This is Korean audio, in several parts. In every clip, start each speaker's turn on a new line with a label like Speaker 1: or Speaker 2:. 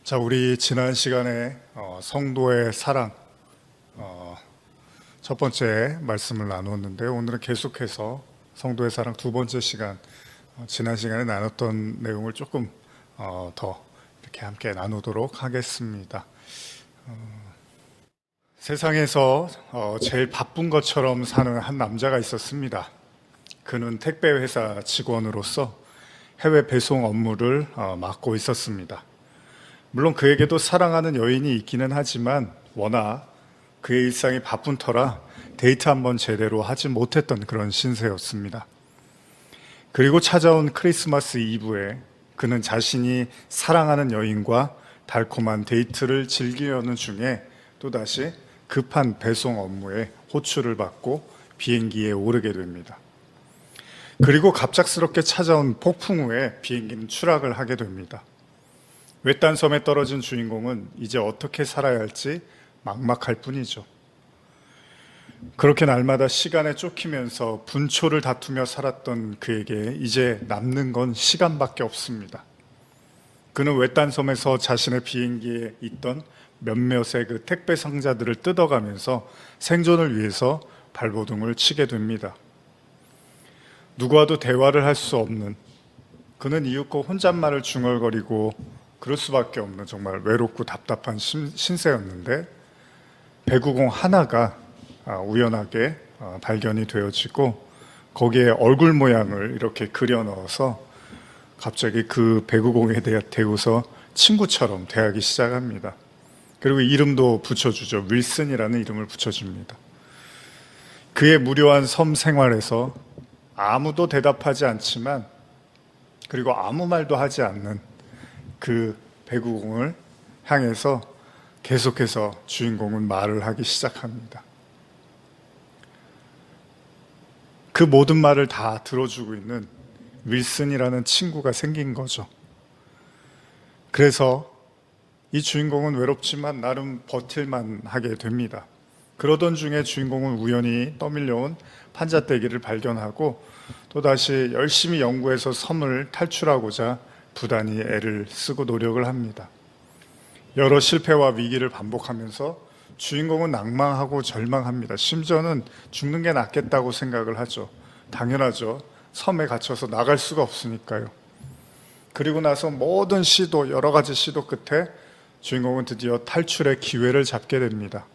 Speaker 1: 자, 우리 지난 시간에 성도의 사랑 첫 번째 말씀을 나누었는데, 오늘은 계속해서 성도의 사랑 두 번째 시간, 지난 시간에 나눴던 내용을 조금 더 이렇게 함께 나누도록 하겠습니다. 세상에서 제일 바쁜 것처럼 사는 한 남자가 있었습니다. 그는 택배 회사 직원으로서 해외 배송 업무를 맡고 있었습니다. 물론 그에게도 사랑하는 여인이 있기는 하지만 워낙 그의 일상이 바쁜 터라 데이트 한번 제대로 하지 못했던 그런 신세였습니다. 그리고 찾아온 크리스마스 이브에 그는 자신이 사랑하는 여인과 달콤한 데이트를 즐기려는 중에 또다시 급한 배송 업무에 호출을 받고 비행기에 오르게 됩니다. 그리고 갑작스럽게 찾아온 폭풍 후에 비행기는 추락을 하게 됩니다. 외딴 섬에 떨어진 주인공은 이제 어떻게 살아야 할지 막막할 뿐이죠. 그렇게 날마다 시간에 쫓기면서 분초를 다투며 살았던 그에게 이제 남는 건 시간밖에 없습니다. 그는 외딴 섬에서 자신의 비행기에 있던 몇몇의 그 택배 상자들을 뜯어가면서 생존을 위해서 발버둥을 치게 됩니다. 누구와도 대화를 할 수 없는, 그는 이윽고 혼잣말을 중얼거리고 그럴 수밖에 없는 정말 외롭고 답답한 신세였는데, 배구공 하나가 우연하게 발견이 되어지고 거기에 얼굴 모양을 이렇게 그려 넣어서 갑자기 그 배구공에 대해서 친구처럼 대하기 시작합니다. 그리고 이름도 붙여주죠. 윌슨이라는 이름을 붙여줍니다. 그의 무료한 섬 생활에서 아무도 대답하지 않지만, 그리고 아무 말도 하지 않는 그 배구공을 향해서 계속해서 주인공은 말을 하기 시작합니다. 그 모든 말을 다 들어주고 있는 윌슨이라는 친구가 생긴 거죠. 그래서 이 주인공은 외롭지만 나름 버틸만 하게 됩니다. 그러던 중에 주인공은 우연히 떠밀려온 판자떼기를 발견하고 또다시 열심히 연구해서 섬을 탈출하고자 부단히 애를 쓰고 노력을 합니다. 여러 실패와 위기를 반복하면서 주인공은 낭망하고 절망합니다. 심지어는 죽는 게 낫겠다고 생각을 하죠. 당연하죠. 섬에 갇혀서 나갈 수가 없으니까요. 그리고 나서 모든 시도, 여러 가지 시도 끝에 주인공은 드디어 탈출의 기회를 잡게 됩니다.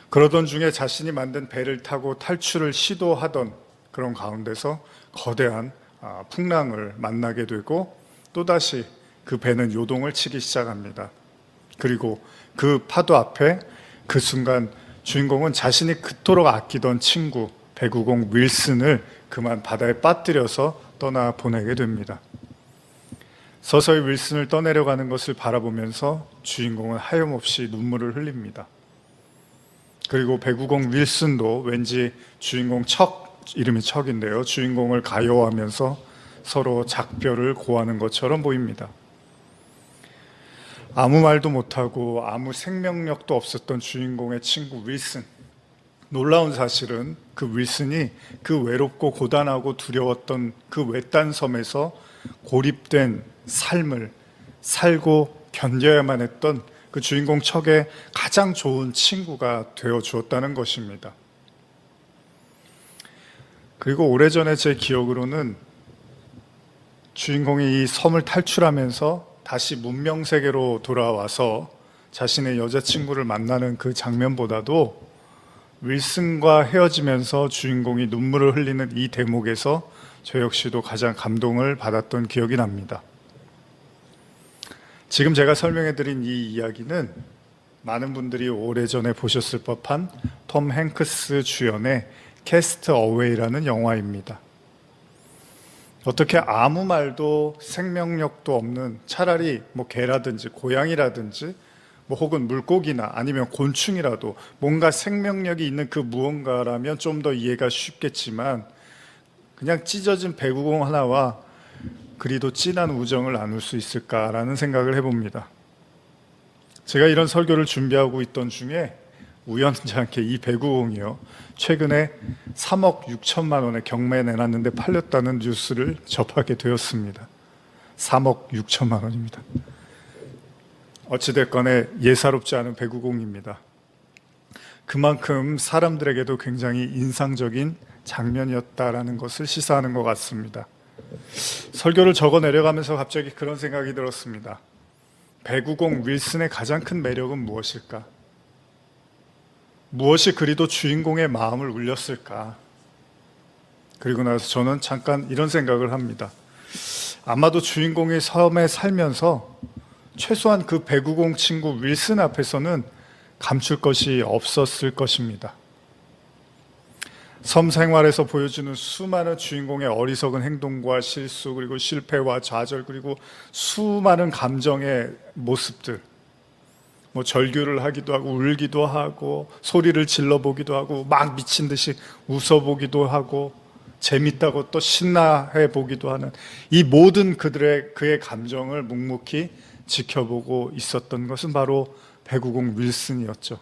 Speaker 1: 그러던 중에 자신이 만든 배를 타고 탈출을 시도하던 그런 가운데서 거대한 풍랑을 만나게 되고 또다시 그 배는 요동을 치기 시작합니다. 그리고 그 파도 앞에 그 순간 주인공은 자신이 그토록 아끼던 친구 배구공 윌슨을 그만 바다에 빠뜨려서 떠나 보내게 됩니다. 서서히 윌슨을 떠내려가는 것을 바라보면서 주인공은 하염없이 눈물을 흘립니다. 그리고 배구공 윌슨도 왠지 주인공 이름이 척인데요. 주인공을 가여워하면서 서로 작별을 고하는 것처럼 보입니다. 아무 말도 못하고 아무 생명력도 없었던 주인공의 친구 윌슨. 놀라운 사실은 그 윌슨이 그 외롭고 고단하고 두려웠던 그 외딴 섬에서 고립된 삶을 살고 견뎌야만 했던 그 주인공 척의 가장 좋은 친구가 되어 주었다는 것입니다. 그리고 오래전에 제 기억으로는 주인공이 이 섬을 탈출하면서 다시 문명세계로 돌아와서 자신의 여자친구를 만나는 그 장면보다도 윌슨과 헤어지면서 주인공이 눈물을 흘리는 이 대목에서 저 역시도 가장 감동을 받았던 기억이 납니다. 지금 제가 설명해드린 이 이야기는 많은 분들이 오래전에 보셨을 법한 톰 행크스 주연의 캐스트 어웨이라는 영화입니다. 어떻게 아무 말도 생명력도 없는, 차라리 개라든지 고양이라든지 혹은 물고기나 아니면 곤충이라도 뭔가 생명력이 있는 그 무언가라면 좀 더 이해가 쉽겠지만, 그냥 찢어진 배구공 하나와 그리도 진한 우정을 나눌 수 있을까라는 생각을 해봅니다. 제가 이런 설교를 준비하고 있던 중에 우연치 않게 이 배구공이요, 최근에 3억 6천만 원에 경매에 내놨는데 팔렸다는 뉴스를 접하게 되었습니다. 3억 6천만 원입니다. 어찌됐건에 예사롭지 않은 배구공입니다. 그만큼 사람들에게도 굉장히 인상적인 장면이었다라는 것을 시사하는 것 같습니다. 설교를 적어 내려가면서 갑자기 그런 생각이 들었습니다. 배구공 윌슨의 가장 큰 매력은 무엇일까? 무엇이 그리도 주인공의 마음을 울렸을까? 그리고 나서 저는 잠깐 이런 생각을 합니다. 아마도 주인공이 섬에 살면서 최소한 그 배구공 친구 윌슨 앞에서는 감출 것이 없었을 것입니다. 섬 생활에서 보여주는 수많은 주인공의 어리석은 행동과 실수, 그리고 실패와 좌절, 그리고 수많은 감정의 모습들, 절규를 하기도 하고 울기도 하고 소리를 질러보기도 하고 막 미친 듯이 웃어보기도 하고 재밌다고 또 신나해 보기도 하는 이 모든 그의 감정을 묵묵히 지켜보고 있었던 것은 바로 배구공 윌슨이었죠.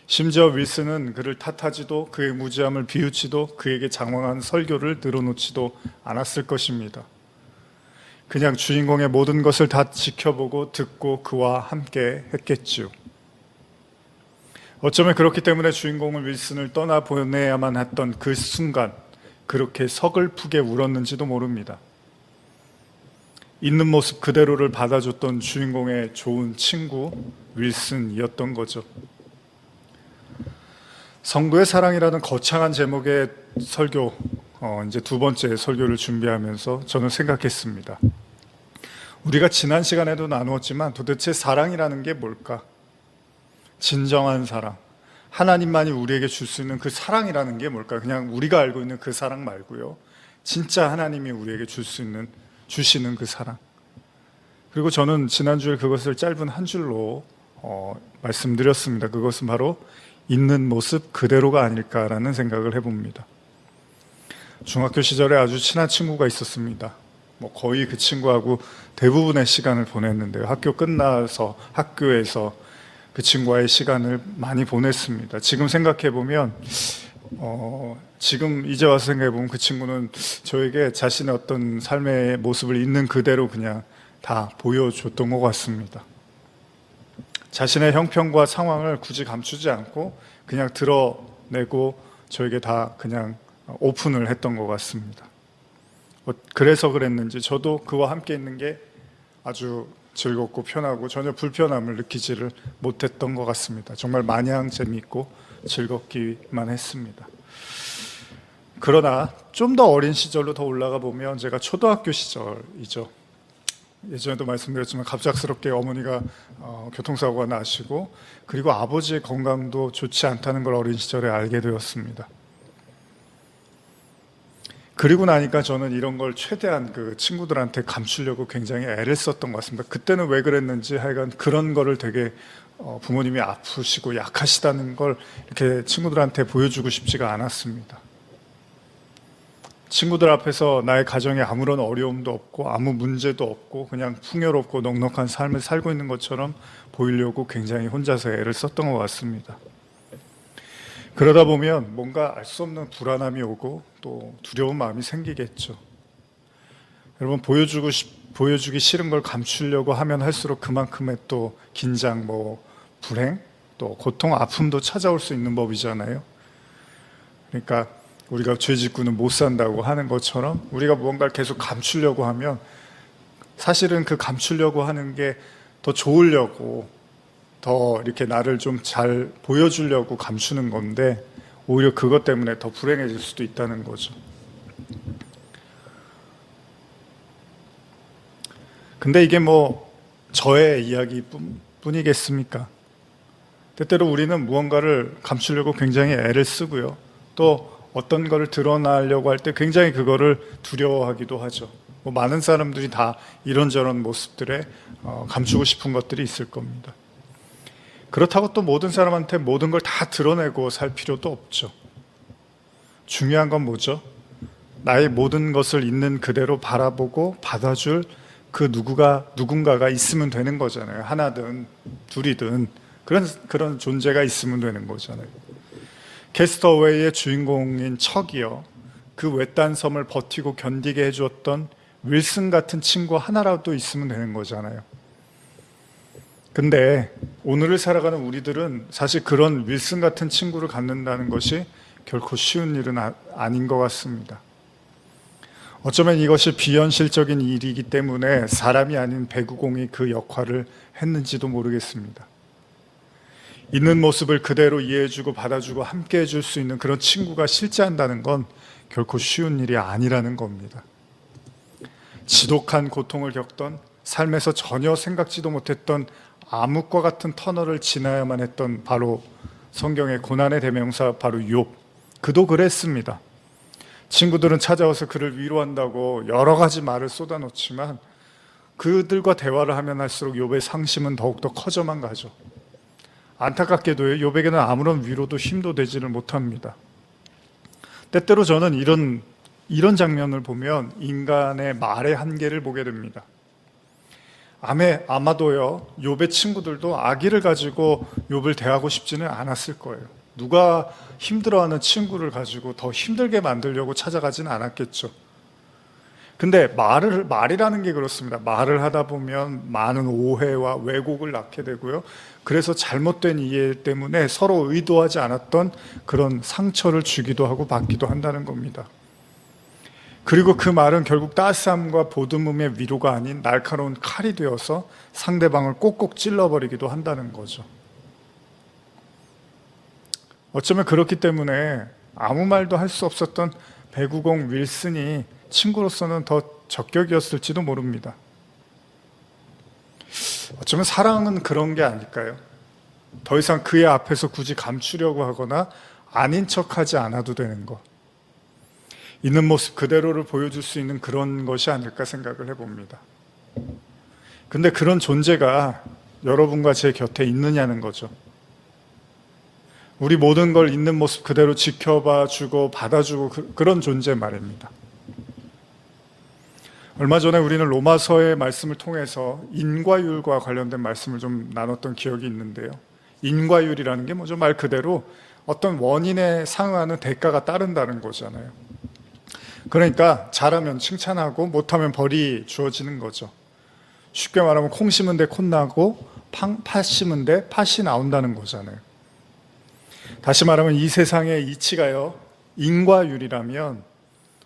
Speaker 1: 심지어 윌슨은 그를 탓하지도 그의 무지함을 비웃지도 그에게 장황한 설교를 늘어놓지도 않았을 것입니다. 그냥 주인공의 모든 것을 다 지켜보고 듣고 그와 함께 했겠죠. 어쩌면 그렇기 때문에 주인공은 윌슨을 떠나보내야만 했던 그 순간 그렇게 서글프게 울었는지도 모릅니다. 있는 모습 그대로를 받아줬던 주인공의 좋은 친구 윌슨이었던 거죠. 성도의 사랑이라는 거창한 제목의 설교, 이제 두 번째 설교를 준비하면서 저는 생각했습니다. 우리가 지난 시간에도 나누었지만 도대체 사랑이라는 게 뭘까? 진정한 사랑, 하나님만이 우리에게 줄 수 있는 그 사랑이라는 게 뭘까? 그냥 우리가 알고 있는 그 사랑 말고요. 진짜 하나님이 우리에게 주시는 그 사랑. 그리고 저는 지난주에 그것을 짧은 한 줄로 말씀드렸습니다. 그것은 바로 있는 모습 그대로가 아닐까라는 생각을 해봅니다. 중학교 시절에 아주 친한 친구가 있었습니다. 거의 그 친구하고 대부분의 시간을 보냈는데요. 학교 끝나서 학교에서 그 친구와의 시간을 많이 보냈습니다. 지금 생각해보면 지금 이제 와서 생각해보면 그 친구는 저에게 자신의 어떤 삶의 모습을 있는 그대로 그냥 다 보여줬던 것 같습니다. 자신의 형편과 상황을 굳이 감추지 않고 그냥 드러내고 저에게 다 그냥 오픈을 했던 것 같습니다. 그래서 그랬는지 저도 그와 함께 있는 게 아주 즐겁고 편하고 전혀 불편함을 느끼지를 못했던 것 같습니다. 정말 마냥 재미있고 즐겁기만 했습니다. 그러나 좀 더 어린 시절로 더 올라가 보면 제가 초등학교 시절이죠. 예전에도 말씀드렸지만 갑작스럽게 어머니가 교통사고가 나시고 그리고 아버지의 건강도 좋지 않다는 걸 어린 시절에 알게 되었습니다. 그리고 나니까 저는 이런 걸 최대한 그 친구들한테 감추려고 굉장히 애를 썼던 것 같습니다. 그때는 왜 그랬는지 하여간 그런 거를 되게 부모님이 아프시고 약하시다는 걸 이렇게 친구들한테 보여주고 싶지가 않았습니다. 친구들 앞에서 나의 가정에 아무런 어려움도 없고 아무 문제도 없고 그냥 풍요롭고 넉넉한 삶을 살고 있는 것처럼 보이려고 굉장히 혼자서 애를 썼던 것 같습니다. 그러다 보면 뭔가 알 수 없는 불안함이 오고 또 두려운 마음이 생기겠죠. 여러분 보여주기 싫은 걸 감추려고 하면 할수록 그만큼의 또 긴장, 불행, 또 고통, 아픔도 찾아올 수 있는 법이잖아요. 그러니까 우리가 죄 짓고는 못 산다고 하는 것처럼 우리가 무언가를 계속 감추려고 하면 사실은 그 감추려고 하는 게 더 좋으려고 더 이렇게 나를 좀 잘 보여주려고 감추는 건데 오히려 그것 때문에 더 불행해질 수도 있다는 거죠. 근데 이게 저의 이야기뿐이겠습니까? 때때로 우리는 무언가를 감추려고 굉장히 애를 쓰고요. 또 어떤 거를 드러나려고 할 때 굉장히 그거를 두려워하기도 하죠. 많은 사람들이 다 이런저런 모습들에 감추고 싶은 것들이 있을 겁니다. 그렇다고 또 모든 사람한테 모든 걸 다 드러내고 살 필요도 없죠. 중요한 건 뭐죠? 나의 모든 것을 있는 그대로 바라보고 받아줄 그 누군가가 있으면 되는 거잖아요. 하나든 둘이든 그런 존재가 있으면 되는 거잖아요. 캐스터웨이의 주인공인 척이요. 그 외딴 섬을 버티고 견디게 해주었던 윌슨 같은 친구 하나라도 있으면 되는 거잖아요. 근데 오늘을 살아가는 우리들은 사실 그런 윌슨 같은 친구를 갖는다는 것이 결코 쉬운 일은 아닌 것 같습니다. 어쩌면 이것이 비현실적인 일이기 때문에 사람이 아닌 배구공이 그 역할을 했는지도 모르겠습니다. 있는 모습을 그대로 이해해주고 받아주고 함께 해줄 수 있는 그런 친구가 실제한다는 건 결코 쉬운 일이 아니라는 겁니다. 지독한 고통을 겪던, 삶에서 전혀 생각지도 못했던 암흑과 같은 터널을 지나야만 했던 바로 성경의 고난의 대명사 바로 욥, 그도 그랬습니다. 친구들은 찾아와서 그를 위로한다고 여러 가지 말을 쏟아놓지만 그들과 대화를 하면 할수록 욥의 상심은 더욱더 커져만 가죠. 안타깝게도 욥에게는 아무런 위로도 힘도 되지를 못합니다. 때때로 저는 이런 장면을 보면 인간의 말의 한계를 보게 됩니다. 아마도요, 욥의 친구들도 아기를 가지고 욥을 대하고 싶지는 않았을 거예요. 누가 힘들어하는 친구를 가지고 더 힘들게 만들려고 찾아가지는 않았겠죠. 근데 말이라는 게 그렇습니다. 말을 하다 보면 많은 오해와 왜곡을 낳게 되고요. 그래서 잘못된 이해 때문에 서로 의도하지 않았던 그런 상처를 주기도 하고 받기도 한다는 겁니다. 그리고 그 말은 결국 따스함과 보듬음의 위로가 아닌 날카로운 칼이 되어서 상대방을 꼭꼭 찔러버리기도 한다는 거죠. 어쩌면 그렇기 때문에 아무 말도 할 수 없었던 배구공 윌슨이 친구로서는 더 적격이었을지도 모릅니다. 어쩌면 사랑은 그런 게 아닐까요? 더 이상 그의 앞에서 굳이 감추려고 하거나 아닌 척하지 않아도 되는 것. 있는 모습 그대로를 보여줄 수 있는 그런 것이 아닐까 생각을 해봅니다. 근데 그런 존재가 여러분과 제 곁에 있느냐는 거죠. 우리 모든 걸 있는 모습 그대로 지켜봐 주고 받아주고 그런 존재 말입니다. 얼마 전에 우리는 로마서의 말씀을 통해서 인과율과 관련된 말씀을 좀 나눴던 기억이 있는데요. 인과율이라는 게 뭐죠? 말 그대로 어떤 원인에 상응하는 대가가 따른다는 거잖아요. 그러니까 잘하면 칭찬하고 못하면 벌이 주어지는 거죠. 쉽게 말하면 콩 심은 데 콩 나고 팥 심은 데 팥이 나온다는 거잖아요. 다시 말하면 이 세상의 이치가요, 인과율이라면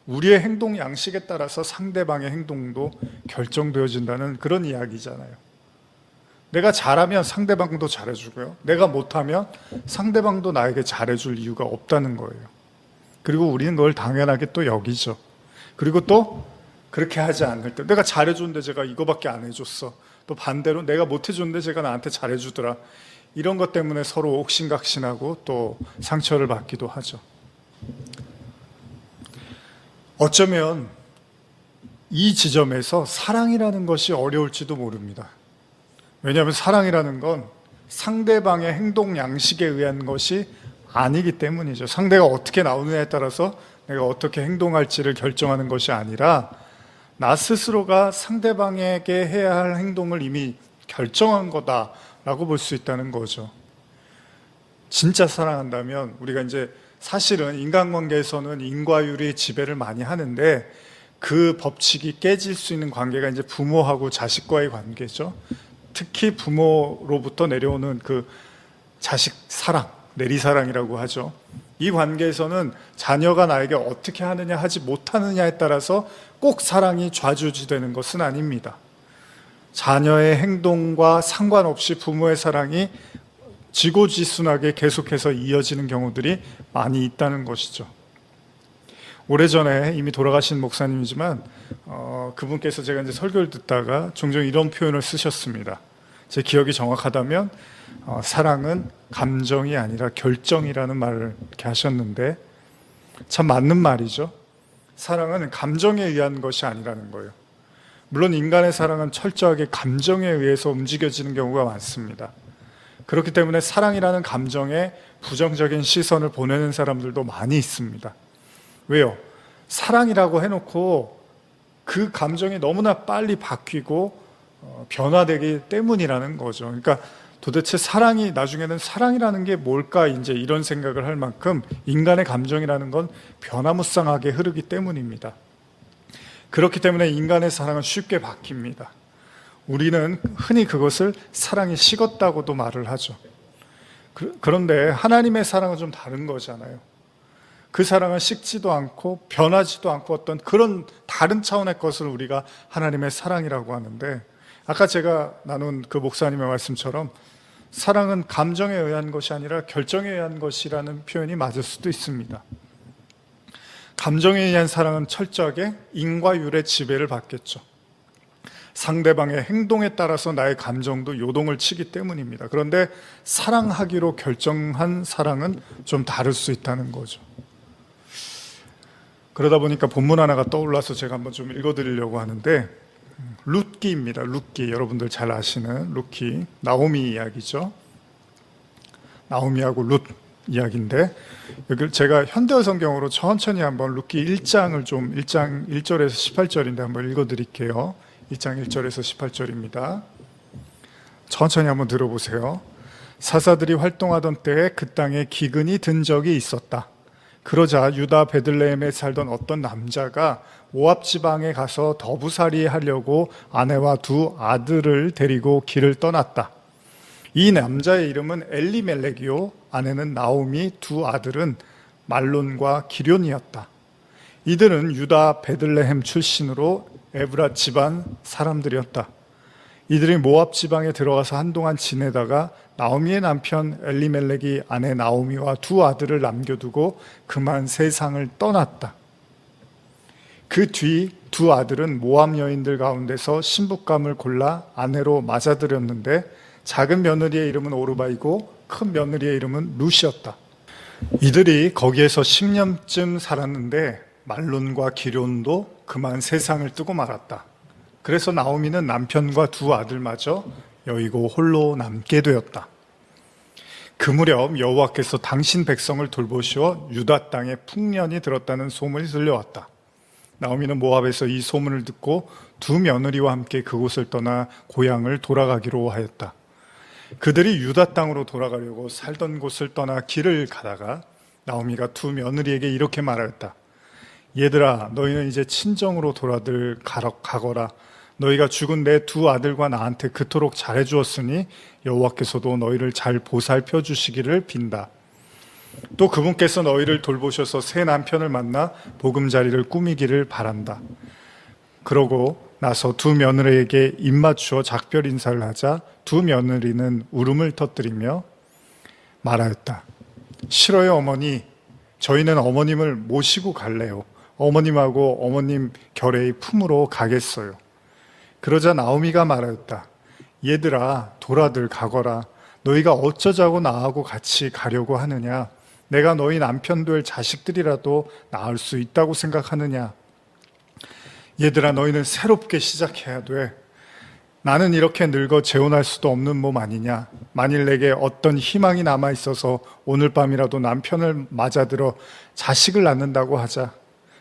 Speaker 1: 우리의 행동 양식에 따라서 상대방의 행동도 결정되어진다는 그런 이야기잖아요. 내가 잘하면 상대방도 잘해주고요, 내가 못하면 상대방도 나에게 잘해줄 이유가 없다는 거예요. 그리고 우리는 그걸 당연하게 또 여기죠. 그리고 또 그렇게 하지 않을 때, 내가 잘해줬는데 제가 이거밖에 안 해줬어, 또 반대로 내가 못해줬는데 제가 나한테 잘해주더라, 이런 것 때문에 서로 옥신각신하고 또 상처를 받기도 하죠. 어쩌면 이 지점에서 사랑이라는 것이 어려울지도 모릅니다. 왜냐하면 사랑이라는 건 상대방의 행동 양식에 의한 것이 아니기 때문이죠. 상대가 어떻게 나오느냐에 따라서 내가 어떻게 행동할지를 결정하는 것이 아니라 나 스스로가 상대방에게 해야 할 행동을 이미 결정한 거다라고 볼 수 있다는 거죠. 진짜 사랑한다면 우리가 이제 사실은 인간관계에서는 인과율이 지배를 많이 하는데 그 법칙이 깨질 수 있는 관계가 이제 부모하고 자식과의 관계죠. 특히 부모로부터 내려오는 그 자식 사랑, 내리사랑이라고 하죠. 이 관계에서는 자녀가 나에게 어떻게 하느냐 하지 못하느냐에 따라서 꼭 사랑이 좌지우지되는 것은 아닙니다. 자녀의 행동과 상관없이 부모의 사랑이 지고지순하게 계속해서 이어지는 경우들이 많이 있다는 것이죠. 오래전에 이미 돌아가신 목사님이지만 그분께서 제가 이제 설교를 듣다가 종종 이런 표현을 쓰셨습니다. 제 기억이 정확하다면 사랑은 감정이 아니라 결정이라는 말을 이렇게 하셨는데 참 맞는 말이죠. 사랑은 감정에 의한 것이 아니라는 거예요. 물론 인간의 사랑은 철저하게 감정에 의해서 움직여지는 경우가 많습니다. 그렇기 때문에 사랑이라는 감정에 부정적인 시선을 보내는 사람들도 많이 있습니다. 왜요? 사랑이라고 해놓고 그 감정이 너무나 빨리 바뀌고 변화되기 때문이라는 거죠. 그러니까 도대체 사랑이 나중에는 사랑이라는 게 뭘까 이제 이런 생각을 할 만큼 인간의 감정이라는 건 변화무쌍하게 흐르기 때문입니다. 그렇기 때문에 인간의 사랑은 쉽게 바뀝니다. 우리는 흔히 그것을 사랑이 식었다고도 말을 하죠. 그런데 하나님의 사랑은 좀 다른 거잖아요. 그 사랑은 식지도 않고 변하지도 않고 어떤 그런 다른 차원의 것을 우리가 하나님의 사랑이라고 하는데, 아까 제가 나눈 그 목사님의 말씀처럼 사랑은 감정에 의한 것이 아니라 결정에 의한 것이라는 표현이 맞을 수도 있습니다. 감정에 의한 사랑은 철저하게 인과 율의 지배를 받겠죠. 상대방의 행동에 따라서 나의 감정도 요동을 치기 때문입니다. 그런데 사랑하기로 결정한 사랑은 좀 다를 수 있다는 거죠. 그러다 보니까 본문 하나가 떠올라서 제가 한번 좀 읽어드리려고 하는데, 룻기입니다. 룻기, 여러분들 잘 아시는 룻기, 나오미 이야기죠. 나오미하고 룻 이야기인데, 여기 제가 현대어 성경으로 천천히 한번 룻기 1장을 1장 1절에서 18절인데 한번 읽어드릴게요. 1장 1절에서 18절입니다. 천천히 한번 들어보세요. 사사들이 활동하던 때에 그 땅에 기근이 든 적이 있었다. 그러자 유다 베들레헴에 살던 어떤 남자가 모압 지방에 가서 더부살이 하려고 아내와 두 아들을 데리고 길을 떠났다. 이 남자의 이름은 엘리멜렉이요, 아내는 나오미, 두 아들은 말론과 기럐이었다. 이들은 유다 베들레헴 출신으로 에브라 집안 사람들이었다. 이들이 모압 지방에 들어가서 한동안 지내다가 나오미의 남편 엘리멜렉이 아내 나오미와 두 아들을 남겨두고 그만 세상을 떠났다. 그 뒤 두 아들은 모압 여인들 가운데서 신부감을 골라 아내로 맞아들였는데, 작은 며느리의 이름은 오르바이고 큰 며느리의 이름은 룻이었다. 이들이 거기에서 10년쯤 살았는데 말론과 기럐도 그만 세상을 뜨고 말았다. 그래서 나오미는 남편과 두 아들마저 여의고 홀로 남게 되었다. 그 무렵 여호와께서 당신 백성을 돌보시어 유다 땅에 풍년이 들었다는 소문이 들려왔다. 나오미는 모압에서 이 소문을 듣고 두 며느리와 함께 그곳을 떠나 고향을 돌아가기로 하였다. 그들이 유다 땅으로 돌아가려고 살던 곳을 떠나 길을 가다가 나오미가 두 며느리에게 이렇게 말하였다. 얘들아, 너희는 이제 친정으로 돌아들 가거라. 너희가 죽은 내 두 아들과 나한테 그토록 잘해주었으니 여호와께서도 너희를 잘 보살펴 주시기를 빈다. 또 그분께서 너희를 돌보셔서 새 남편을 만나 보금자리를 꾸미기를 바란다. 그러고 나서 두 며느리에게 입맞추어 작별 인사를 하자 두 며느리는 울음을 터뜨리며 말하였다. 싫어요, 어머니. 저희는 어머님을 모시고 갈래요. 어머님하고 어머님 결례의 품으로 가겠어요. 그러자 나오미가 말하였다. 얘들아, 돌아들 가거라. 너희가 어쩌자고 나하고 같이 가려고 하느냐? 내가 너희 남편 될 자식들이라도 낳을 수 있다고 생각하느냐? 얘들아, 너희는 새롭게 시작해야 돼. 나는 이렇게 늙어 재혼할 수도 없는 몸 아니냐? 만일 내게 어떤 희망이 남아있어서 오늘 밤이라도 남편을 맞아들어 자식을 낳는다고 하자.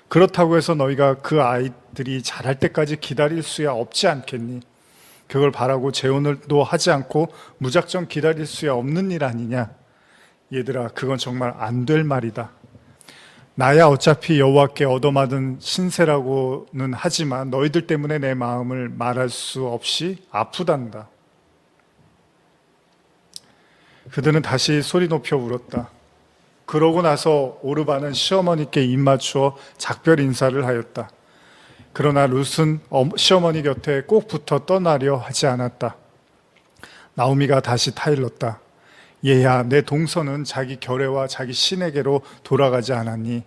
Speaker 1: 그렇다고 해서 너희가 그 아이들이 자랄 때까지 기다릴 수야 없지 않겠니? 그걸 바라고 재혼을도 하지 않고 무작정 기다릴 수야 없는 일 아니냐? 얘들아, 그건 정말 안 될 말이다. 나야 어차피 여호와께 얻어맞은 신세라고는 하지만 너희들 때문에 내 마음을 말할 수 없이 아프단다. 그들은 다시 소리 높여 울었다. 그러고 나서 오르바는 시어머니께 입맞추어 작별 인사를 하였다. 그러나 룻은 시어머니 곁에 꼭 붙어 떠나려 하지 않았다. 나오미가 다시 타일렀다. 얘야, 내 동서는 자기 결례와 자기 신에게로 돌아가지 않았니?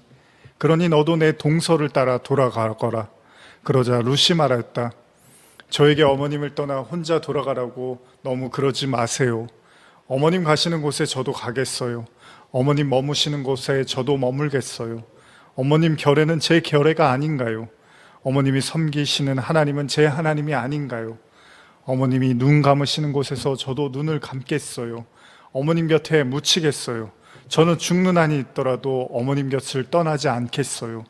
Speaker 1: 그러니 너도 내 동서를 따라 돌아가거라. 그러자 룻이 말했다. 저에게 어머님을 떠나 혼자 돌아가라고 너무 그러지 마세요. 어머님 가시는 곳에 저도 가겠어요. 어머님 머무시는 곳에 저도 머물겠어요. 어머님 결례는 제 결례가 아닌가요? 어머님이 섬기시는 하나님은 제 하나님이 아닌가요? 어머님이 눈 감으시는 곳에서 저도 눈을 감겠어요. 어머님 곁에 묻히겠어요. 저는 죽는 한이 있더라도 어머님 곁을 떠나지 않겠어요.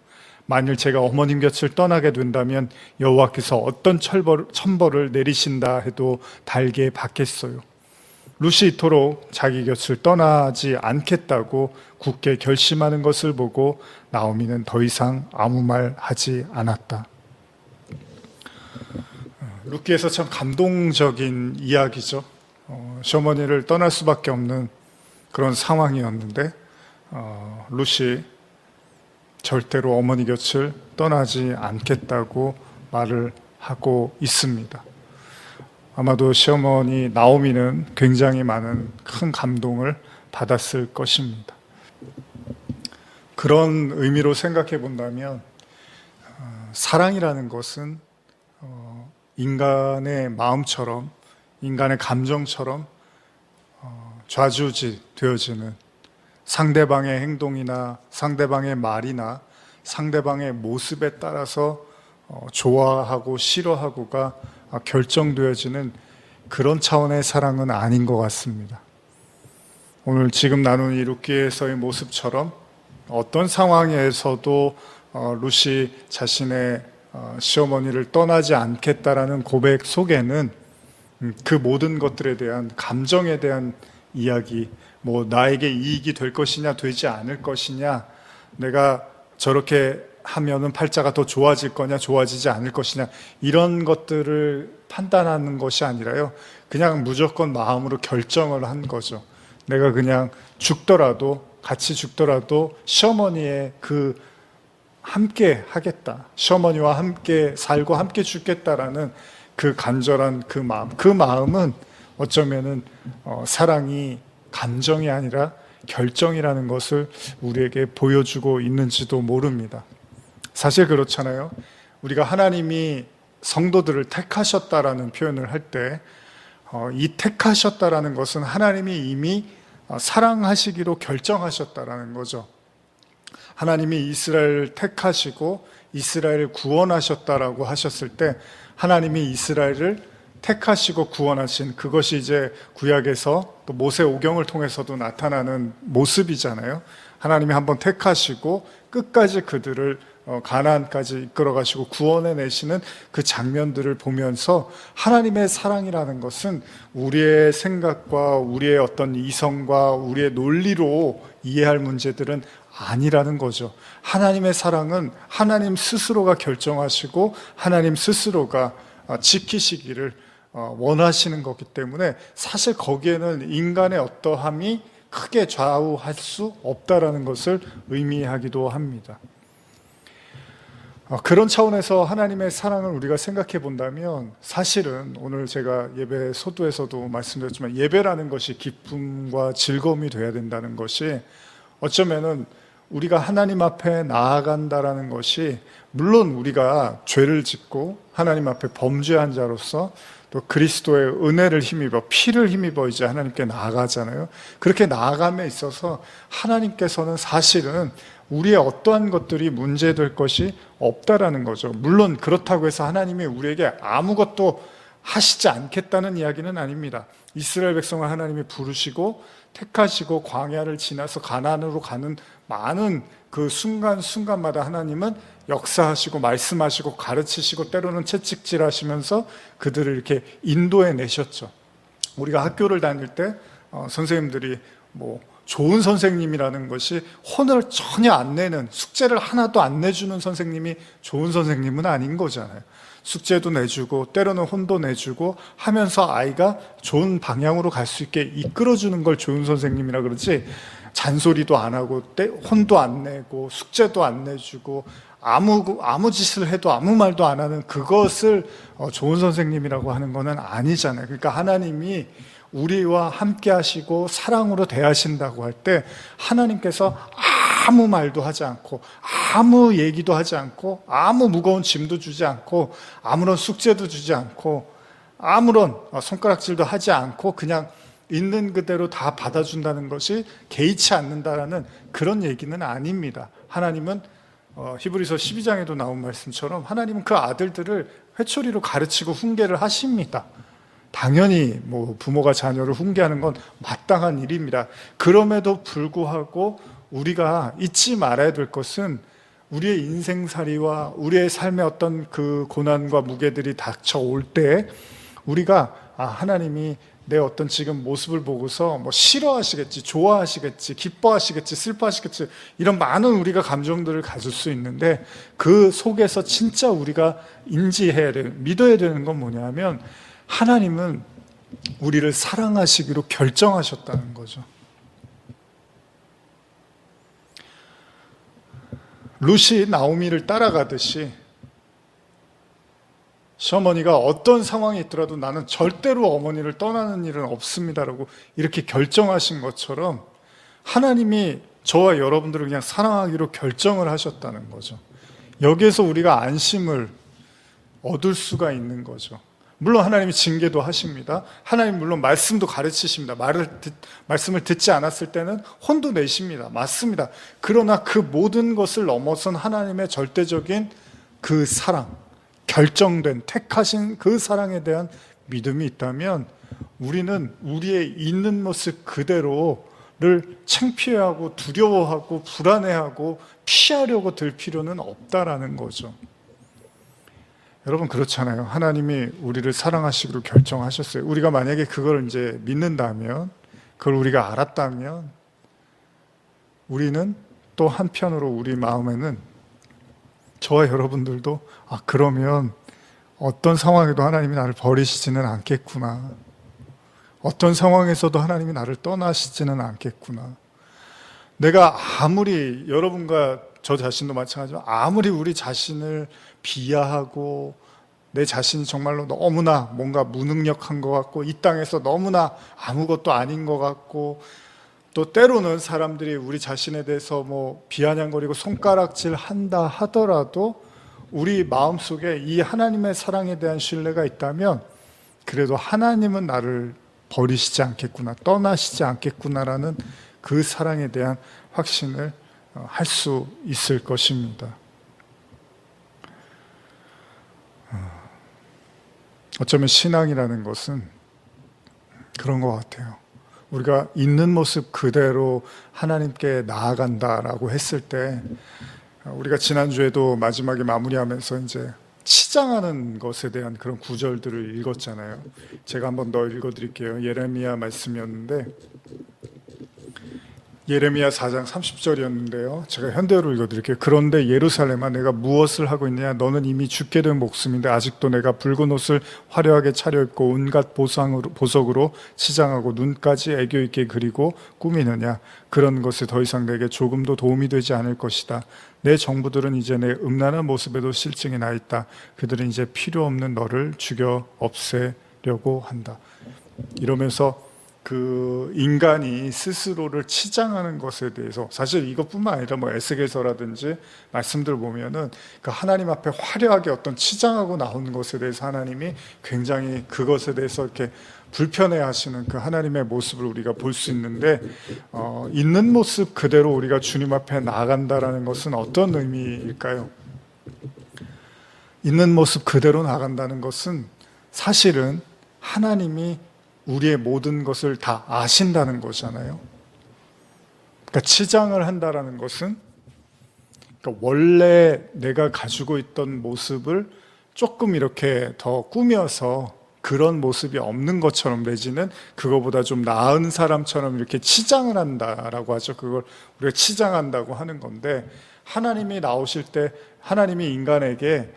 Speaker 1: 만일 제가 어머님 곁을 떠나게 된다면 여호와께서 어떤 천벌을 내리신다 해도 달게 받겠어요. 룻이 이토록 자기 곁을 떠나지 않겠다고 굳게 결심하는 것을 보고 나오미는 더 이상 아무 말 하지 않았다. 룻기에서 참 감동적인 이야기죠. 시어머니를 떠날 수밖에 없는 그런 상황이었는데 룻이 절대로 어머니 곁을 떠나지 않겠다고 말을 하고 있습니다. 아마도 시어머니 나오미는 굉장히 많은 큰 감동을 받았을 것입니다. 그런 의미로 생각해 본다면 사랑이라는 것은 인간의 마음처럼, 인간의 감정처럼 좌지우지 되어지는 상대방의 행동이나 상대방의 말이나 상대방의 모습에 따라서 좋아하고 싫어하고가 결정되어지는 그런 차원의 사랑은 아닌 것 같습니다. 오늘 지금 나눈 이 룻기에서의 모습처럼 어떤 상황에서도 룻이 자신의 시어머니를 떠나지 않겠다라는 고백 속에는 그 모든 것들에 대한 감정에 대한 이야기, 뭐 나에게 이익이 될 것이냐 되지 않을 것이냐, 내가 저렇게 하면은 팔자가 더 좋아질 거냐 좋아지지 않을 것이냐, 이런 것들을 판단하는 것이 아니라요, 그냥 무조건 마음으로 결정을 한 거죠. 내가 그냥 죽더라도, 같이 죽더라도 시어머니의 그 함께 하겠다, 시어머니와 함께 살고 함께 죽겠다라는 그 간절한 그 마음은 어쩌면은 사랑이 감정이 아니라 결정이라는 것을 우리에게 보여주고 있는지도 모릅니다. 사실 그렇잖아요. 우리가 하나님이 성도들을 택하셨다라는 표현을 할 때 이 택하셨다라는 것은 하나님이 이미 사랑하시기로 결정하셨다라는 거죠. 하나님이 이스라엘을 택하시고 이스라엘을 구원하셨다라고 하셨을 때 하나님이 이스라엘을 택하시고 구원하신 그것이 이제 구약에서 또 모세오경을 통해서도 나타나는 모습이잖아요. 하나님이 한번 택하시고 끝까지 그들을 가나안까지 이끌어 가시고 구원해 내시는 그 장면들을 보면서 하나님의 사랑이라는 것은 우리의 생각과 우리의 어떤 이성과 우리의 논리로 이해할 문제들은 아니라는 거죠. 하나님의 사랑은 하나님 스스로가 결정하시고 하나님 스스로가 지키시기를 원하시는 거기 때문에 사실 거기에는 인간의 어떠함이 크게 좌우할 수 없다라는 것을 의미하기도 합니다. 그런 차원에서 하나님의 사랑을 우리가 생각해 본다면 사실은 오늘 제가 예배 소도에서도 말씀드렸지만 예배라는 것이 기쁨과 즐거움이 돼야 된다는 것이 어쩌면은 우리가 하나님 앞에 나아간다라는 것이 물론 우리가 죄를 짓고 하나님 앞에 범죄한 자로서 또 그리스도의 은혜를 힘입어 피를 힘입어 이제 하나님께 나아가잖아요. 그렇게 나아감에 있어서 하나님께서는 사실은 우리의 어떠한 것들이 문제될 것이 없다라는 거죠. 물론 그렇다고 해서 하나님이 우리에게 아무것도 하시지 않겠다는 이야기는 아닙니다. 이스라엘 백성을 하나님이 부르시고 택하시고 광야를 지나서 가나안으로 가는 많은 그 순간순간마다 하나님은 역사하시고 말씀하시고 가르치시고 때로는 채찍질하시면서 그들을 이렇게 인도해 내셨죠. 우리가 학교를 다닐 때 선생님들이 뭐 좋은 선생님이라는 것이 혼을 전혀 안 내는, 숙제를 하나도 안 내주는 선생님이 좋은 선생님은 아닌 거잖아요. 숙제도 내주고 때로는 혼도 내주고 하면서 아이가 좋은 방향으로 갈 수 있게 이끌어주는 걸 좋은 선생님이라 그러지, 잔소리도 안 하고 혼도 안 내고 숙제도 안 내주고 아무 짓을 해도 아무 말도 안 하는 그것을 좋은 선생님이라고 하는 것은 아니잖아요. 그러니까 하나님이 우리와 함께 하시고 사랑으로 대하신다고 할 때 하나님께서 아무 말도 하지 않고 아무 얘기도 하지 않고 아무 무거운 짐도 주지 않고 아무런 숙제도 주지 않고 아무런 손가락질도 하지 않고 그냥 있는 그대로 다 받아준다는 것이 개의치 않는다라는 그런 얘기는 아닙니다. 하나님은 히브리서 12장에도 나온 말씀처럼 하나님은 그 아들들을 회초리로 가르치고 훈계를 하십니다. 당연히 뭐 부모가 자녀를 훈계하는 건 마땅한 일입니다. 그럼에도 불구하고 우리가 잊지 말아야 될 것은 우리의 인생살이와 우리의 삶의 어떤 그 고난과 무게들이 닥쳐올 때 우리가 하나님이 내 어떤 지금 모습을 보고서 뭐 싫어하시겠지, 좋아하시겠지, 기뻐하시겠지, 슬퍼하시겠지, 이런 많은 우리가 감정들을 가질 수 있는데, 그 속에서 진짜 우리가 인지해야 되는, 믿어야 되는 건 뭐냐면, 하나님은 우리를 사랑하시기로 결정하셨다는 거죠. 룻이 나오미를 따라가듯이 시어머니가 어떤 상황이 있더라도 나는 절대로 어머니를 떠나는 일은 없습니다라고 이렇게 결정하신 것처럼, 하나님이 저와 여러분들을 그냥 사랑하기로 결정을 하셨다는 거죠. 여기에서 우리가 안심을 얻을 수가 있는 거죠. 물론 하나님이 징계도 하십니다. 하나님 물론 말씀도 가르치십니다. 말씀을 듣지 않았을 때는 혼도 내십니다. 맞습니다. 그러나 그 모든 것을 넘어선 하나님의 절대적인 그 사랑, 결정된, 택하신 그 사랑에 대한 믿음이 있다면, 우리는 우리의 있는 모습 그대로를 창피해하고 두려워하고 불안해하고 피하려고 들 필요는 없다라는 거죠. 여러분, 그렇잖아요. 하나님이 우리를 사랑하시기로 결정하셨어요. 우리가 만약에 그걸 이제 믿는다면, 그걸 우리가 알았다면, 우리는 또 한편으로 우리 마음에는, 저와 여러분들도 그러면 어떤 상황에도 하나님이 나를 버리시지는 않겠구나, 어떤 상황에서도 하나님이 나를 떠나시지는 않겠구나. 내가 아무리, 여러분과 저 자신도 마찬가지지만, 아무리 우리 자신을 비하하고 내 자신이 정말로 너무나 뭔가 무능력한 것 같고 이 땅에서 너무나 아무것도 아닌 것 같고, 또 때로는 사람들이 우리 자신에 대해서 뭐 비아냥거리고 손가락질 한다 하더라도, 우리 마음속에 이 하나님의 사랑에 대한 신뢰가 있다면, 그래도 하나님은 나를 버리시지 않겠구나, 떠나시지 않겠구나라는 그 사랑에 대한 확신을 할 수 있을 것입니다. 어쩌면 신앙이라는 것은 그런 것 같아요. 우리가 있는 모습 그대로 하나님께 나아간다라고 했을 때, 우리가 지난주에도 마지막에 마무리하면서 이제 치장하는 것에 대한 그런 구절들을 읽었잖아요. 제가 한번 더 읽어드릴게요. 예레미야 말씀이었는데, 예레미야 4장 30절이었는데요. 제가 현대어로 읽어드릴게요. 그런데 예루살렘아, 내가 무엇을 하고 있느냐? 너는 이미 죽게 된 목숨인데 아직도 내가 붉은 옷을 화려하게 차려입고 온갖 보석으로 치장하고 눈까지 애교 있게 그리고 꾸미느냐? 그런 것이 더 이상 내게 조금도 도움이 되지 않을 것이다. 내 정부들은 이제 내 음란한 모습에도 실증이 나 있다. 그들은 이제 필요 없는 너를 죽여 없애려고 한다. 이러면서 그 인간이 스스로를 치장하는 것에 대해서, 사실 이것뿐만 아니라 뭐 에스겔서라든지 말씀들 보면은 그 하나님 앞에 화려하게 어떤 치장하고 나오는 것에 대해서 하나님이 굉장히 그것에 대해서 이렇게 불편해 하시는 그 하나님의 모습을 우리가 볼 수 있는데, 있는 모습 그대로 우리가 주님 앞에 나아간다라는 것은 어떤 의미일까요? 있는 모습 그대로 나아간다는 것은 사실은 하나님이 우리의 모든 것을 다 아신다는 거잖아요. 그러니까 치장을 한다라는 것은, 그러니까 원래 내가 가지고 있던 모습을 조금 이렇게 더 꾸며서 그런 모습이 없는 것처럼, 내지는 그거보다 좀 나은 사람처럼 이렇게 치장을 한다라고 하죠. 그걸 우리가 치장한다고 하는 건데, 하나님이 나오실 때 하나님이 인간에게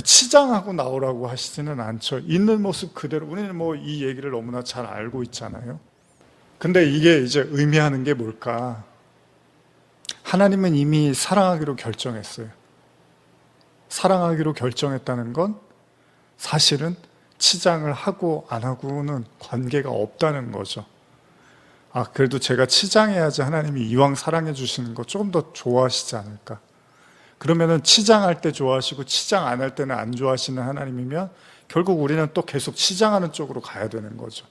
Speaker 1: 치장하고 나오라고 하시지는 않죠. 있는 모습 그대로. 우리는 뭐 이 얘기를 너무나 잘 알고 있잖아요. 근데 이게 이제 의미하는 게 뭘까? 하나님은 이미 사랑하기로 결정했어요. 사랑하기로 결정했다는 건 사실은 치장을 하고 안 하고는 관계가 없다는 거죠. 그래도 제가 치장해야지 하나님이 이왕 사랑해 주시는 거 조금 더 좋아하시지 않을까? 그러면은 치장할 때 좋아하시고 치장 안 할 때는 안 좋아하시는 하나님이면 결국 우리는 또 계속 치장하는 쪽으로 가야 되는 거죠.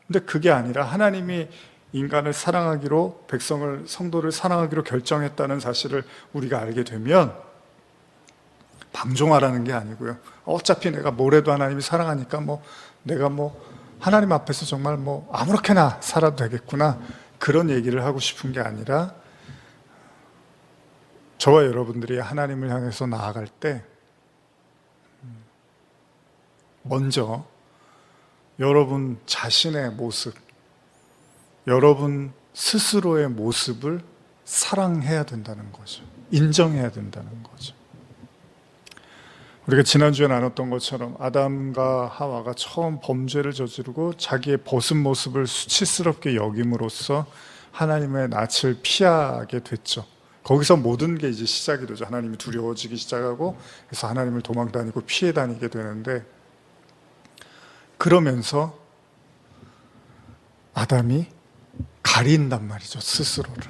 Speaker 1: 근데 그게 아니라 하나님이 인간을 사랑하기로, 백성을, 성도를 사랑하기로 결정했다는 사실을 우리가 알게 되면, 방종하라는 게 아니고요. 어차피 내가 뭐래도 하나님이 사랑하니까 내가 하나님 앞에서 정말 아무렇게나 살아도 되겠구나, 그런 얘기를 하고 싶은 게 아니라, 저와 여러분들이 하나님을 향해서 나아갈 때 먼저 여러분 자신의 모습, 여러분 스스로의 모습을 사랑해야 된다는 거죠. 인정해야 된다는 거죠. 우리가 지난주에 나눴던 것처럼 아담과 하와가 처음 범죄를 저지르고 자기의 벗은 모습을 수치스럽게 여김으로써 하나님의 낯을 피하게 됐죠. 거기서 모든 게 이제 시작이 되죠. 하나님이 두려워지기 시작하고, 그래서 하나님을 도망 다니고 피해 다니게 되는데, 그러면서 아담이 가린단 말이죠, 스스로를.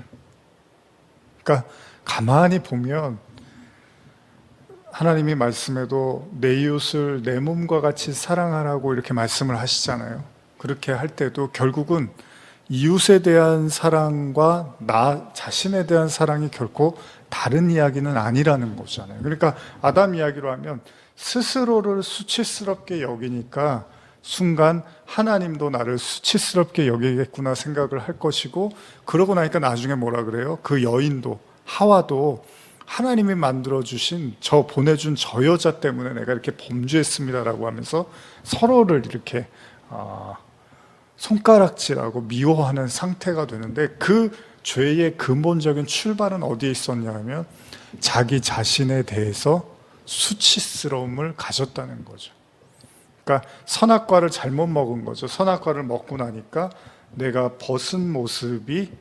Speaker 1: 그러니까 가만히 보면 하나님이 말씀에도 내 이웃을 내 몸과 같이 사랑하라고 이렇게 말씀을 하시잖아요. 그렇게 할 때도 결국은 이웃에 대한 사랑과 나 자신에 대한 사랑이 결코 다른 이야기는 아니라는 거잖아요. 그러니까 아담 이야기로 하면 스스로를 수치스럽게 여기니까 순간 하나님도 나를 수치스럽게 여기겠구나 생각을 할 것이고, 그러고 나니까 나중에 뭐라 그래요? 그 여인도, 하와도 하나님이 만들어주신 보내준 저 여자 때문에 내가 이렇게 범죄했습니다라고 하면서 서로를 이렇게 손가락질하고 미워하는 상태가 되는데, 그 죄의 근본적인 출발은 어디에 있었냐 하면 자기 자신에 대해서 수치스러움을 가졌다는 거죠. 그러니까 선악과를 잘못 먹은 거죠. 선악과를 먹고 나니까 내가 벗은 모습이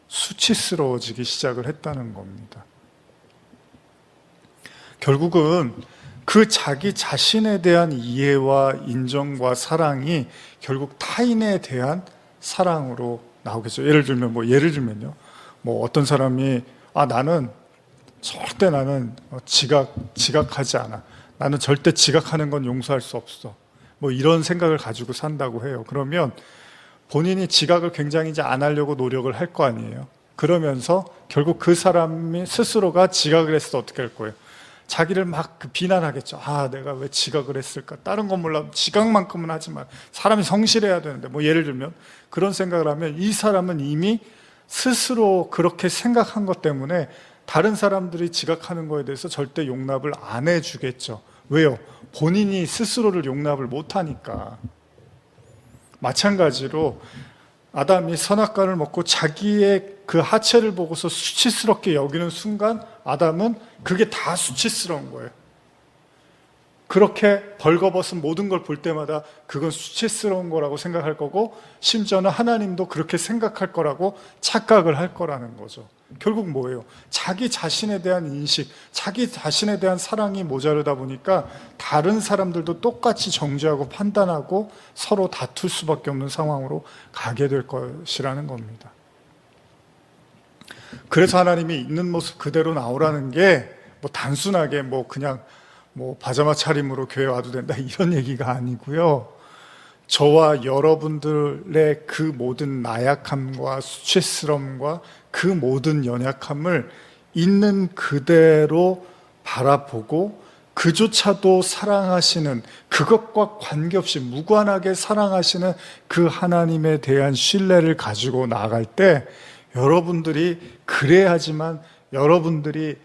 Speaker 1: 수치스러워지기 시작을 했다는 겁니다. 결국은 그 자기 자신에 대한 이해와 인정과 사랑이 결국 타인에 대한 사랑으로 나오겠죠. 예를 들면요. 어떤 사람이 나는 지각하지 않아. 나는 절대 지각하는 건 용서할 수 없어. 이런 생각을 가지고 산다고 해요. 그러면 본인이 지각을 굉장히 이제 안 하려고 노력을 할 거 아니에요. 그러면서 결국 그 사람이 스스로가 지각을 했을 때 어떻게 할 거예요? 자기를 막 비난하겠죠. 내가 왜 지각을 했을까? 다른 건 몰라도 지각만큼은 하지 마. 사람이 성실해야 되는데, 예를 들면 그런 생각을 하면 이 사람은 이미 스스로 그렇게 생각한 것 때문에 다른 사람들이 지각하는 거에 대해서 절대 용납을 안 해주겠죠. 왜요? 본인이 스스로를 용납을 못하니까. 마찬가지로 아담이 선악과를 먹고 자기의 그 하체를 보고서 수치스럽게 여기는 순간 아담은 그게 다 수치스러운 거예요. 그렇게 벌거벗은 모든 걸 볼 때마다 그건 수치스러운 거라고 생각할 거고, 심지어는 하나님도 그렇게 생각할 거라고 착각을 할 거라는 거죠. 결국 뭐예요? 자기 자신에 대한 인식, 자기 자신에 대한 사랑이 모자르다 보니까 다른 사람들도 똑같이 정죄하고 판단하고 서로 다툴 수밖에 없는 상황으로 가게 될 것이라는 겁니다. 그래서 하나님이 있는 모습 그대로 나오라는 게 단순하게 그냥 파자마 차림으로 교회 와도 된다 이런 얘기가 아니고요. 저와 여러분들의 그 모든 나약함과 수치스러움과 그 모든 연약함을 있는 그대로 바라보고 그조차도 사랑하시는, 그것과 관계없이 무관하게 사랑하시는 그 하나님에 대한 신뢰를 가지고 나아갈 때, 여러분들이 그래야지만 여러분들이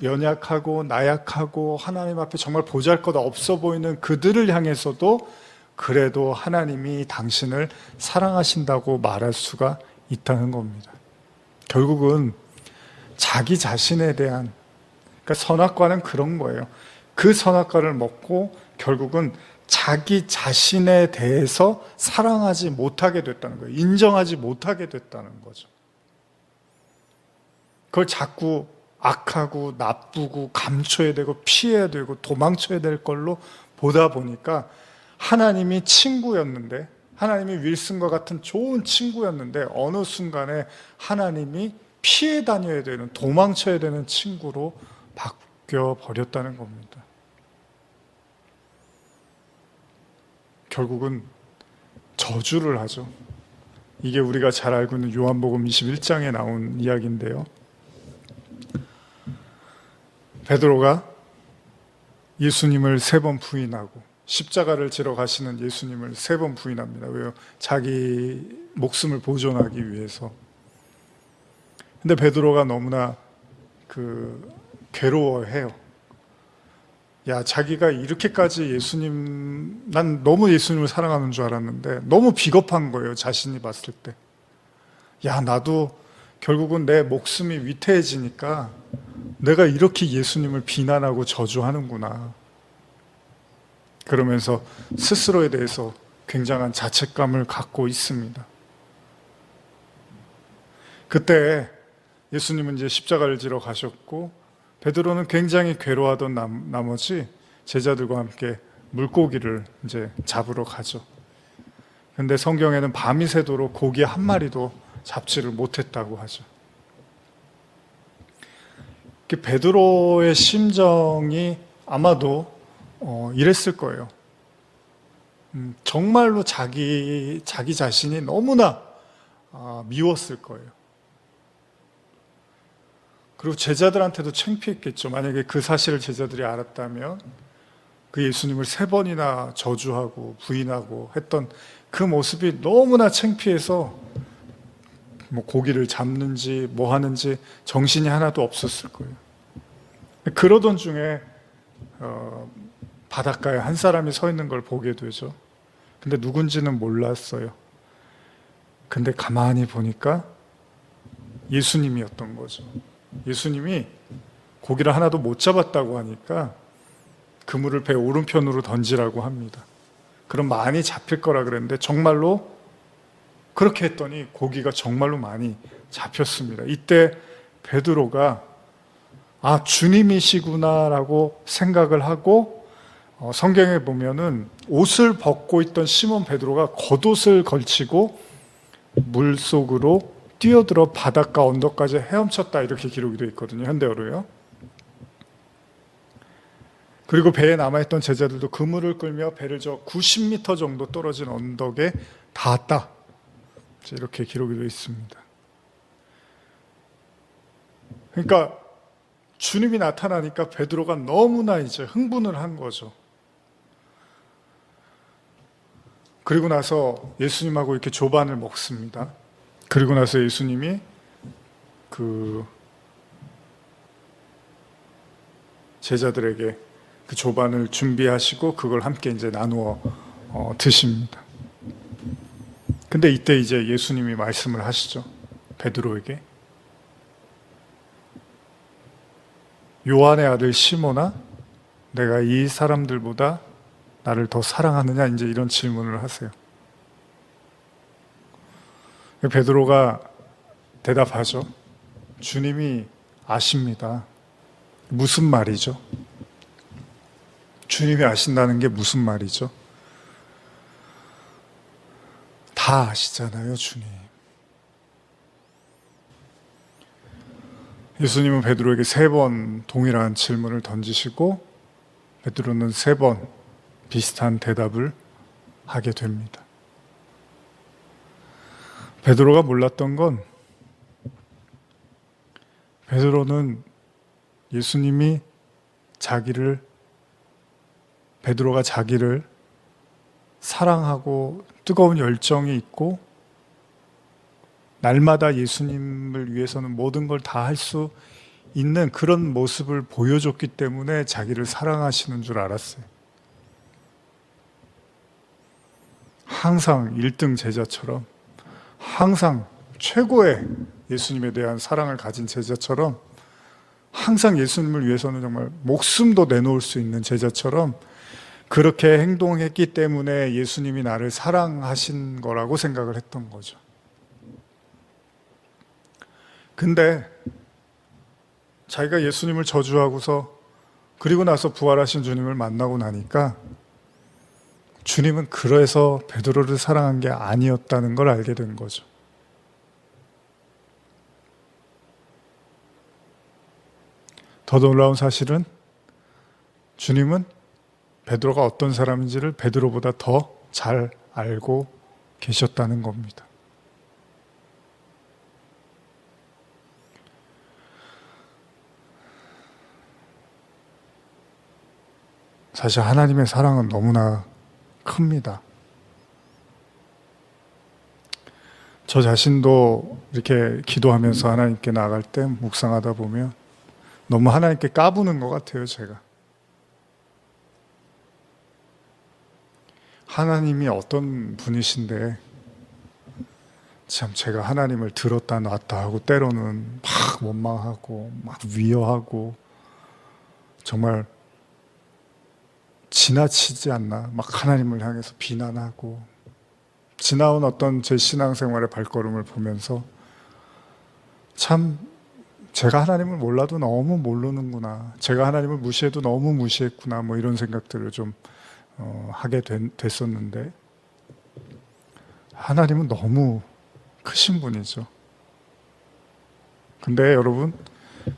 Speaker 1: 연약하고 나약하고 하나님 앞에 정말 보잘것없어 보이는 그들을 향해서도 그래도 하나님이 당신을 사랑하신다고 말할 수가 있다는 겁니다. 결국은 자기 자신에 대한, 그러니까 선악과는 그런 거예요. 그 선악과를 먹고 결국은 자기 자신에 대해서 사랑하지 못하게 됐다는 거예요. 인정하지 못하게 됐다는 거죠. 그걸 자꾸 악하고 나쁘고 감춰야 되고 피해야 되고 도망쳐야 될 걸로 보다 보니까 하나님이 친구였는데, 하나님이 윌슨과 같은 좋은 친구였는데 어느 순간에 하나님이 피해 다녀야 되는, 도망쳐야 되는 친구로 바뀌어 버렸다는 겁니다. 결국은 저주를 하죠. 이게 우리가 잘 알고 있는 요한복음 21장에 나온 이야기인데요. 베드로가 예수님을 3번 부인하고 십자가를 지러 가시는 예수님을 3번 부인합니다. 왜요? 자기 목숨을 보존하기 위해서. 근데 베드로가 너무나 괴로워해요. 야, 자기가 이렇게까지 난 너무 예수님을 사랑하는 줄 알았는데 너무 비겁한 거예요, 자신이 봤을 때. 야, 나도 결국은 내 목숨이 위태해지니까 내가 이렇게 예수님을 비난하고 저주하는구나. 그러면서 스스로에 대해서 굉장한 자책감을 갖고 있습니다. 그때 예수님은 이제 십자가를 지러 가셨고 베드로는 굉장히 괴로워하던 나머지 제자들과 함께 물고기를 이제 잡으러 가죠. 근데 성경에는 밤이 새도록 고기 한 마리도 잡지를 못했다고 하죠. 베드로의 심정이 아마도 이랬을 거예요. 정말로 자기 자신이 너무나 미웠을 거예요. 그리고 제자들한테도 창피했겠죠. 만약에 그 사실을 제자들이 알았다면 그 예수님을 3번이나 저주하고 부인하고 했던 그 모습이 너무나 창피해서 뭐 고기를 잡는지 뭐 하는지 정신이 하나도 없었을 거예요. 그러던 중에 바닷가에 한 사람이 서 있는 걸 보게 되죠. 근데 누군지는 몰랐어요. 근데 가만히 보니까 예수님이었던 거죠. 예수님이 고기를 하나도 못 잡았다고 하니까 그물을 배 오른편으로 던지라고 합니다. 그럼 많이 잡힐 거라 그랬는데 정말로 그렇게 했더니 고기가 정말로 많이 잡혔습니다. 이때 베드로가 주님이시구나라고 생각을 하고 성경에 보면은 옷을 벗고 있던 시몬 베드로가 겉옷을 걸치고 물속으로 뛰어들어 바닷가 언덕까지 헤엄쳤다 이렇게 기록이 되어 있거든요. 현대어로요. 그리고 배에 남아있던 제자들도 그물을 끌며 배를 저 90m 정도 떨어진 언덕에 닿았다. 이렇게 기록이 되어 있습니다. 그러니까 주님이 나타나니까 베드로가 너무나 이제 흥분을 한 거죠. 그리고 나서 예수님하고 이렇게 조반을 먹습니다. 그리고 나서 예수님이 그 제자들에게 그 조반을 준비하시고 그걸 함께 이제 나누어 드십니다. 근데 이때 이제 예수님이 말씀을 하시죠. 베드로에게. 요한의 아들 시몬아, 내가 이 사람들보다 나를 더 사랑하느냐? 이제 이런 질문을 하세요. 베드로가 대답하죠. 주님이 아십니다. 무슨 말이죠? 주님이 아신다는 게 무슨 말이죠? 다 아시잖아요, 주님. 예수님은 베드로에게 3번 동일한 질문을 던지시고 베드로는 3번 비슷한 대답을 하게 됩니다. 베드로가 몰랐던 건 베드로는 예수님이 베드로가 자기를 사랑하고 뜨거운 열정이 있고 날마다 예수님을 위해서는 모든 걸 다 할 수 있는 그런 모습을 보여줬기 때문에 자기를 사랑하시는 줄 알았어요. 항상 1등 제자처럼 항상 최고의 예수님에 대한 사랑을 가진 제자처럼 항상 예수님을 위해서는 정말 목숨도 내놓을 수 있는 제자처럼 그렇게 행동했기 때문에 예수님이 나를 사랑하신 거라고 생각을 했던 거죠. 근데 자기가 예수님을 저주하고서 그리고 나서 부활하신 주님을 만나고 나니까 주님은 그래서 베드로를 사랑한 게 아니었다는 걸 알게 된 거죠. 더 놀라운 사실은 주님은 베드로가 어떤 사람인지를 베드로보다 더 잘 알고 계셨다는 겁니다. 사실 하나님의 사랑은 너무나 큽니다. 저 자신도 이렇게 기도하면서 하나님께 나아갈 때 묵상하다 보면 너무 하나님께 까부는 것 같아요, 제가. 하나님이 어떤 분이신데 참 제가 하나님을 들었다 놨다 하고 때로는 막 원망하고 막 위협하고 정말 지나치지 않나 막 하나님을 향해서 비난하고 지나온 어떤 제 신앙생활의 발걸음을 보면서 참 제가 하나님을 몰라도 너무 모르는구나, 제가 하나님을 무시해도 너무 무시했구나, 뭐 이런 생각들을 좀 하게 됐었는데 하나님은 너무 크신 분이죠. 근데 여러분,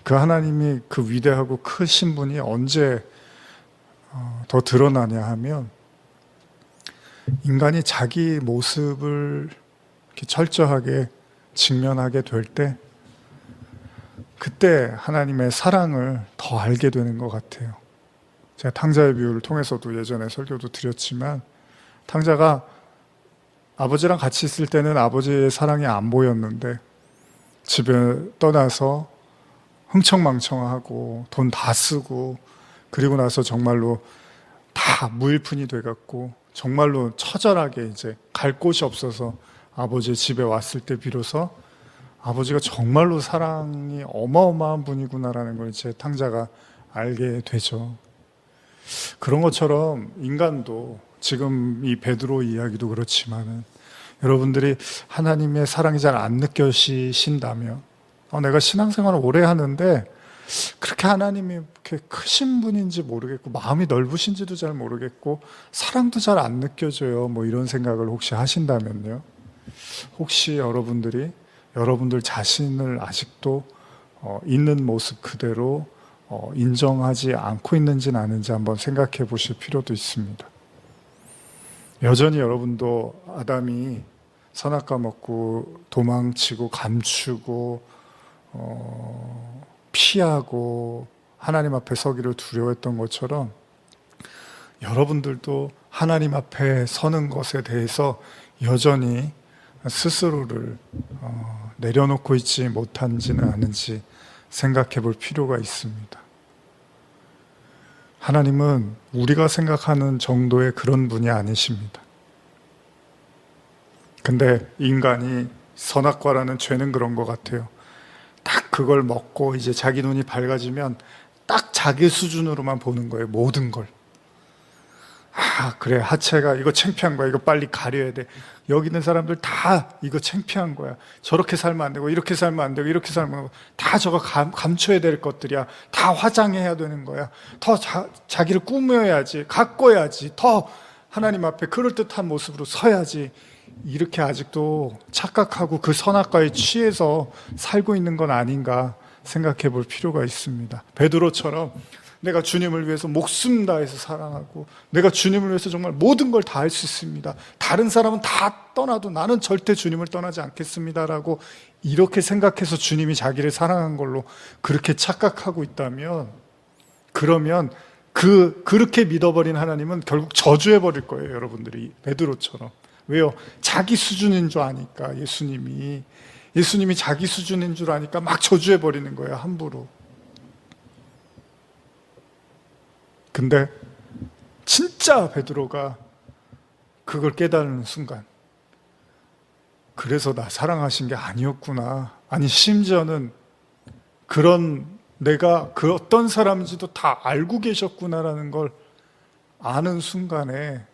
Speaker 1: 그 하나님이 그 위대하고 크신 분이 언제 더 드러나냐 하면 인간이 자기 모습을 이렇게 철저하게 직면하게 될 때 그때 하나님의 사랑을 더 알게 되는 것 같아요. 제가 탕자의 비유를 통해서도 예전에 설교도 드렸지만 탕자가 아버지랑 같이 있을 때는 아버지의 사랑이 안 보였는데 집에 떠나서 흥청망청하고 돈 다 쓰고 그리고 나서 정말로 다 무일푼이 돼갖고 정말로 처절하게 이제 갈 곳이 없어서 아버지 집에 왔을 때 비로소 아버지가 정말로 사랑이 어마어마한 분이구나라는 걸 이제 탕자가 알게 되죠. 그런 것처럼 인간도 지금 이 베드로 이야기도 그렇지만은 여러분들이 하나님의 사랑이 잘 안 느껴지신다면 내가 신앙생활을 오래 하는데 그렇게 하나님이 이렇게 크신 분인지 모르겠고 마음이 넓으신지도 잘 모르겠고 사랑도 잘 안 느껴져요, 뭐 이런 생각을 혹시 하신다면요, 혹시 여러분들이 여러분들 자신을 아직도 있는 모습 그대로 인정하지 않고 있는지는 아닌지 한번 생각해 보실 필요도 있습니다. 여전히 여러분도 아담이 선악과 먹고 도망치고 감추고 피하고 하나님 앞에 서기를 두려워했던 것처럼 여러분들도 하나님 앞에 서는 것에 대해서 여전히 스스로를 내려놓고 있지 못한지는 않은지 생각해 볼 필요가 있습니다. 하나님은 우리가 생각하는 정도의 그런 분이 아니십니다. 근데 인간이 선악과라는 죄는 그런 것 같아요. 딱 그걸 먹고 이제 자기 눈이 밝아지면 딱 자기 수준으로만 보는 거예요, 모든 걸. 그래, 하체가 이거 창피한 거야, 이거 빨리 가려야 돼. 여기 있는 사람들 다 이거 창피한 거야, 저렇게 살면 안 되고 이렇게 살면 안 되고 이렇게 살면 안 되고 다 저거 감춰야 될 것들이야, 다 화장해야 되는 거야, 더 자기를 꾸며야지, 가꿔야지, 더 하나님 앞에 그럴듯한 모습으로 서야지, 이렇게 아직도 착각하고 그 선악과에 취해서 살고 있는 건 아닌가 생각해 볼 필요가 있습니다. 베드로처럼 내가 주님을 위해서 목숨 다해서 사랑하고 내가 주님을 위해서 정말 모든 걸 다 할 수 있습니다, 다른 사람은 다 떠나도 나는 절대 주님을 떠나지 않겠습니다라고 이렇게 생각해서 주님이 자기를 사랑한 걸로 그렇게 착각하고 있다면, 그러면 그렇게 믿어버린 하나님은 결국 저주해버릴 거예요, 여러분들이 베드로처럼. 왜요? 자기 수준인 줄 아니까. 예수님이 자기 수준인 줄 아니까 막 저주해버리는 거예요, 함부로. 근데 진짜 베드로가 그걸 깨달는 순간, 그래서 나 사랑하신 게 아니었구나, 아니 심지어는 그런 내가 그 어떤 사람인지도 다 알고 계셨구나라는 걸 아는 순간에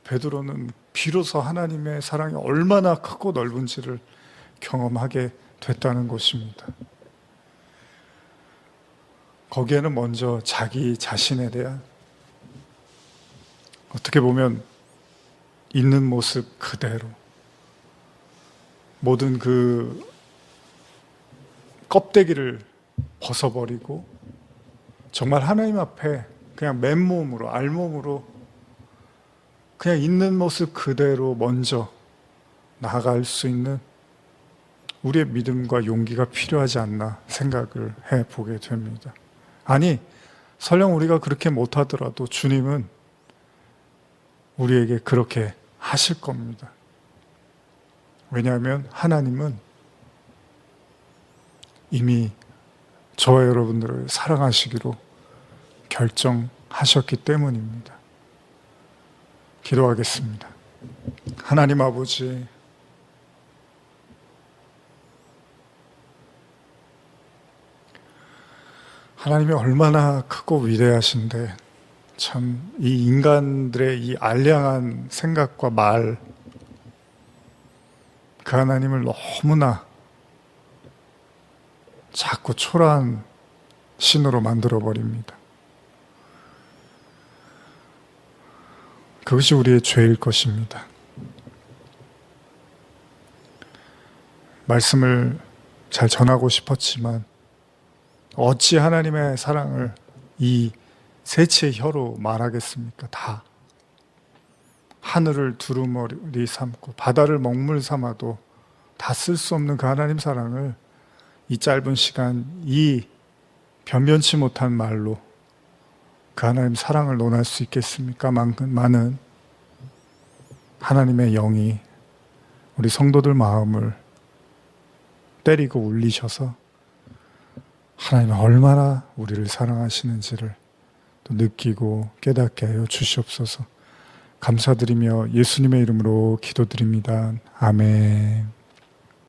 Speaker 1: 베드로는 비로소 하나님의 사랑이 얼마나 크고 넓은지를 경험하게 됐다는 것입니다. 거기에는 먼저 자기 자신에 대한, 어떻게 보면 있는 모습 그대로 모든 그 껍데기를 벗어버리고 정말 하나님 앞에 그냥 맨몸으로 알몸으로 그냥 있는 모습 그대로 먼저 나아갈 수 있는 우리의 믿음과 용기가 필요하지 않나 생각을 해보게 됩니다. 아니, 설령 우리가 그렇게 못하더라도 주님은 우리에게 그렇게 하실 겁니다. 왜냐하면 하나님은 이미 저와 여러분들을 사랑하시기로 결정하셨기 때문입니다. 기도하겠습니다. 하나님 아버지, 하나님이 얼마나 크고 위대하신데 참 이 인간들의 이 알량한 생각과 말, 그 하나님을 너무나 자꾸 초라한 신으로 만들어 버립니다. 그것이 우리의 죄일 것입니다. 말씀을 잘 전하고 싶었지만 어찌 하나님의 사랑을 이 새치의 혀로 말하겠습니까? 다 하늘을 두루머리 삼고 바다를 먹물 삼아도 다 쓸 수 없는 그 하나님 사랑을 이 짧은 시간, 이 변변치 못한 말로 그 하나님 사랑을 논할 수 있겠습니까? 많은 하나님의 영이 우리 성도들 마음을 때리고 울리셔서 하나님은 얼마나 우리를 사랑하시는지를 또 느끼고 깨닫게 하여 주시옵소서. 감사드리며 예수님의 이름으로 기도드립니다. 아멘.